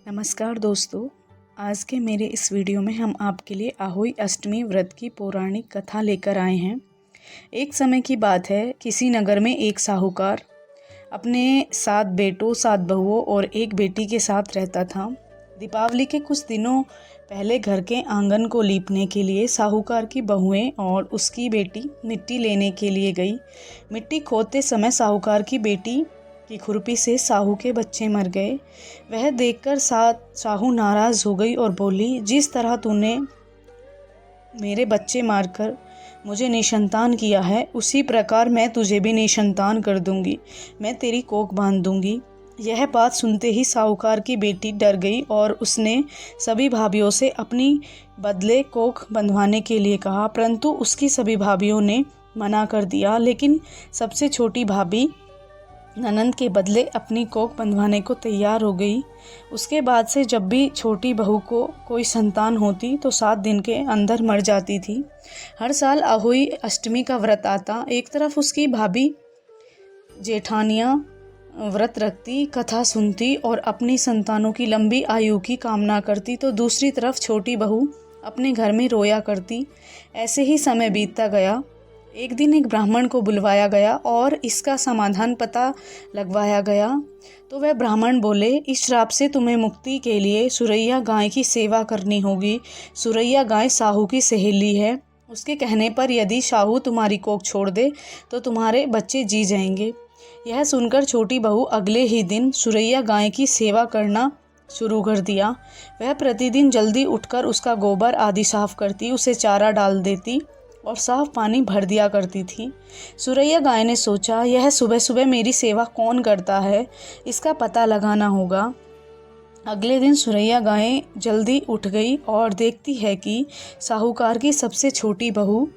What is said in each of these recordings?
नमस्कार दोस्तों, आज के मेरे इस वीडियो में हम आपके लिए आहोई अष्टमी व्रत की पौराणिक कथा लेकर आए हैं। एक समय की बात है, किसी नगर में एक साहूकार अपने 7 बेटों 7 बहुओं और एक बेटी के साथ रहता था। दीपावली के कुछ दिनों पहले घर के आंगन को लीपने के लिए साहूकार की बहुएं और उसकी बेटी मिट्टी लेने के लिए गई। मिट्टी खोदते समय साहूकार की बेटी की खुरपी से साहू के बच्चे मर गए। वह देखकर साहू नाराज हो गई और बोली, जिस तरह तूने मेरे बच्चे मारकर मुझे निसंतान किया है, उसी प्रकार मैं तुझे भी निसंतान कर दूंगी। मैं तेरी कोख बांध दूंगी। यह बात सुनते ही साहूकार की बेटी डर गई और उसने सभी भाभियों से अपनी बदले कोख बंधवाने के लिए कहा, परंतु उसकी सभी भाभियों ने मना कर दिया। लेकिन सबसे छोटी भाभी ननंद के बदले अपनी कोख बंधवाने को तैयार हो गई। उसके बाद से जब भी छोटी बहू को कोई संतान होती तो 7 दिन के अंदर मर जाती थी। हर साल आहोई अष्टमी का व्रत आता। एक तरफ उसकी भाभी जेठानियाँ व्रत रखती, कथा सुनती और अपनी संतानों की लंबी आयु की कामना करती, तो दूसरी तरफ छोटी बहू अपने घर में रोया करती। ऐसे ही समय बीतता गया। एक दिन एक ब्राह्मण को बुलवाया गया और इसका समाधान पता लगवाया गया। तो वह ब्राह्मण बोले, इस श्राप से तुम्हें मुक्ति के लिए सुरैया गाय की सेवा करनी होगी। सुरैया गाय साहू की सहेली है। उसके कहने पर यदि साहू तुम्हारी कोख छोड़ दे तो तुम्हारे बच्चे जी जाएंगे। यह सुनकर छोटी बहू अगले ही दिन सुरैया गाय की सेवा करना शुरू कर दिया। वह प्रतिदिन जल्दी उठकर उसका गोबर आदि साफ करती, उसे चारा डाल देती और साफ पानी भर दिया करती थी। सुरैया गाय ने सोचा, यह सुबह सुबह मेरी सेवा कौन करता है, इसका पता लगाना होगा। अगले दिन सुरैया गाय जल्दी उठ गई और देखती है कि साहूकार की सबसे छोटी बहू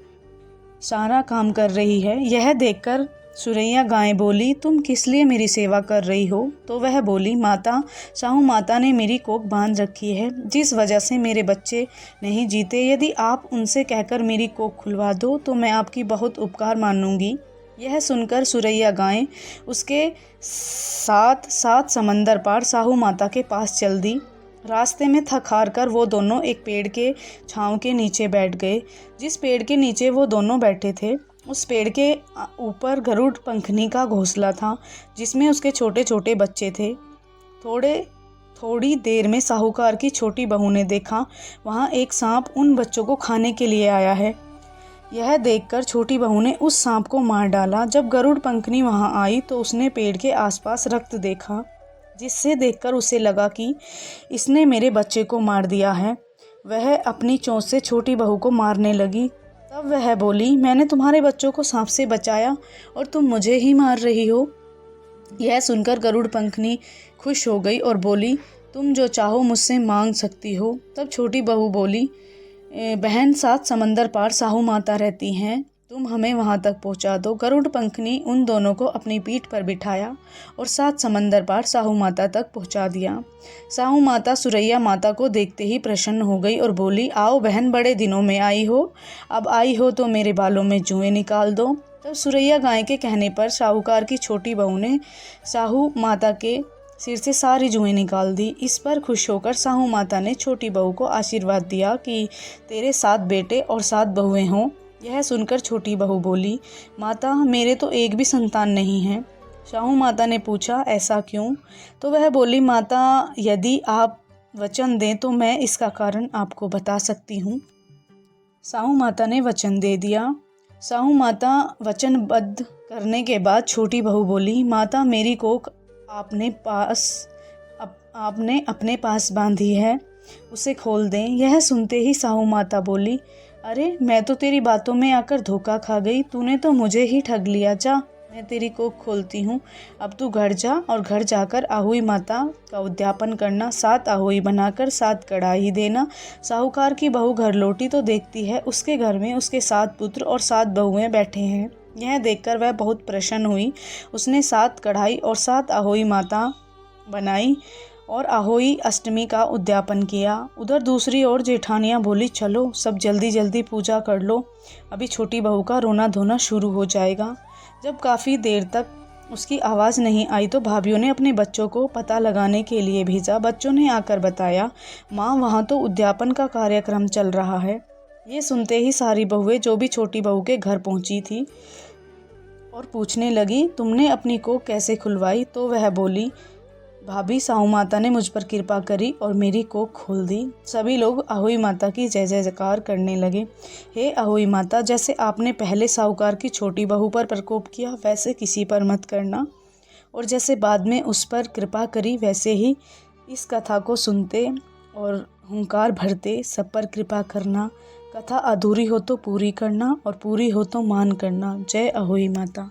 सारा काम कर रही है। यह देखकर सुरैया गाय बोली, तुम किस लिए मेरी सेवा कर रही हो? तो वह बोली, माता, साहू माता ने मेरी कोख बांध रखी है, जिस वजह से मेरे बच्चे नहीं जीते। यदि आप उनसे कहकर मेरी कोख खुलवा दो तो मैं आपकी बहुत उपकार मानूंगी। यह सुनकर सुरैया गाय उसके साथ 7 समंदर पार साहू माता के पास चल दी। रास्ते में थक हार कर वो दोनों एक पेड़ के छांव के नीचे बैठ गए। जिस पेड़ के नीचे वो दोनों बैठे थे, उस पेड़ के ऊपर गरुड़ पंखनी का घोंसला था, जिसमें उसके छोटे छोटे बच्चे थे। थोड़ी देर में साहूकार की छोटी बहू ने देखा, वहाँ एक सांप उन बच्चों को खाने के लिए आया है। यह देखकर छोटी बहू ने उस सांप को मार डाला। जब गरुड़ पंखनी वहाँ आई तो उसने पेड़ के आसपास रक्त देखा, जिससे देखकर उसे लगा कि इसने मेरे बच्चे को मार दिया है। वह अपनी चोंच से छोटी बहू को मारने लगी। तब वह बोली, मैंने तुम्हारे बच्चों को सांप से बचाया और तुम मुझे ही मार रही हो। यह सुनकर गरुड़ पंखनी खुश हो गई और बोली, तुम जो चाहो मुझसे मांग सकती हो। तब छोटी बहू बोली, बहन, 7 समंदर पार साहू माता रहती हैं, तुम हमें वहां तक पहुंचा दो। गरुड़ पंखनी उन दोनों को अपनी पीठ पर बिठाया और 7 समंदर पार साहू माता तक पहुंचा दिया। साहू माता सुरैया माता को देखते ही प्रसन्न हो गई और बोली, आओ बहन, बड़े दिनों में आई हो। अब आई हो तो मेरे बालों में जुएं निकाल दो। तब सुरैया गाय के कहने पर साहूकार की छोटी बहू ने साहू माता के सिर से सारी जुएं निकाल दी। इस पर खुश होकर साहू माता ने छोटी बहू को आशीर्वाद दिया कि तेरे 7 बेटे और 7 बहुएं हों। यह सुनकर छोटी बहू बोली, माता, मेरे तो एक भी संतान नहीं है। साहू माता ने पूछा, ऐसा क्यों? तो वह बोली, माता, यदि आप वचन दें तो मैं इसका कारण आपको बता सकती हूँ। साहू माता ने वचन दे दिया। साहू माता वचनबद्ध करने के बाद छोटी बहू बोली, माता, मेरी कोख आपने अपने पास बांधी है, उसे खोल दें। यह सुनते ही साहू माता बोली, अरे, मैं तो तेरी बातों में आकर धोखा खा गई। तूने तो मुझे ही ठग लिया। जा, मैं तेरी कोख खोलती हूँ। अब तू घर जा और घर जाकर आहोई माता का उद्यापन करना। 7 आहोई बनाकर 7 कढ़ाई देना। साहूकार की बहू घर लौटी तो देखती है उसके घर में उसके 7 पुत्र और 7 बहुएं बैठे हैं। यह देखकर वह बहुत प्रसन्न हुई। उसने 7 कढ़ाई और 7 आहोई माता बनाई और आहोई अष्टमी का उद्यापन किया। उधर दूसरी ओर जेठानियाँ बोली, चलो सब जल्दी जल्दी पूजा कर लो, अभी छोटी बहू का रोना धोना शुरू हो जाएगा। जब काफ़ी देर तक उसकी आवाज़ नहीं आई तो भाभीियों ने अपने बच्चों को पता लगाने के लिए भेजा। बच्चों ने आकर बताया, माँ वहाँ तो उद्यापन का कार्यक्रम चल रहा है। ये सुनते ही सारी बहुएं जो भी छोटी बहू के घर पहुँची थी और पूछने लगी, तुमने अपनी कोख कैसे खुलवाई? तो वह बोली, भाभी साहू माता ने मुझ पर कृपा करी और मेरी कोख खोल दी। सभी लोग अहोई माता की जय जयकार करने लगे। हे अहोई माता, जैसे आपने पहले साहूकार की छोटी बहू पर प्रकोप किया वैसे किसी पर मत करना, और जैसे बाद में उस पर कृपा करी वैसे ही इस कथा को सुनते और हुंकार भरते सब पर कृपा करना। कथा अधूरी हो तो पूरी करना और पूरी हो तो मान करना। जय अहोई माता।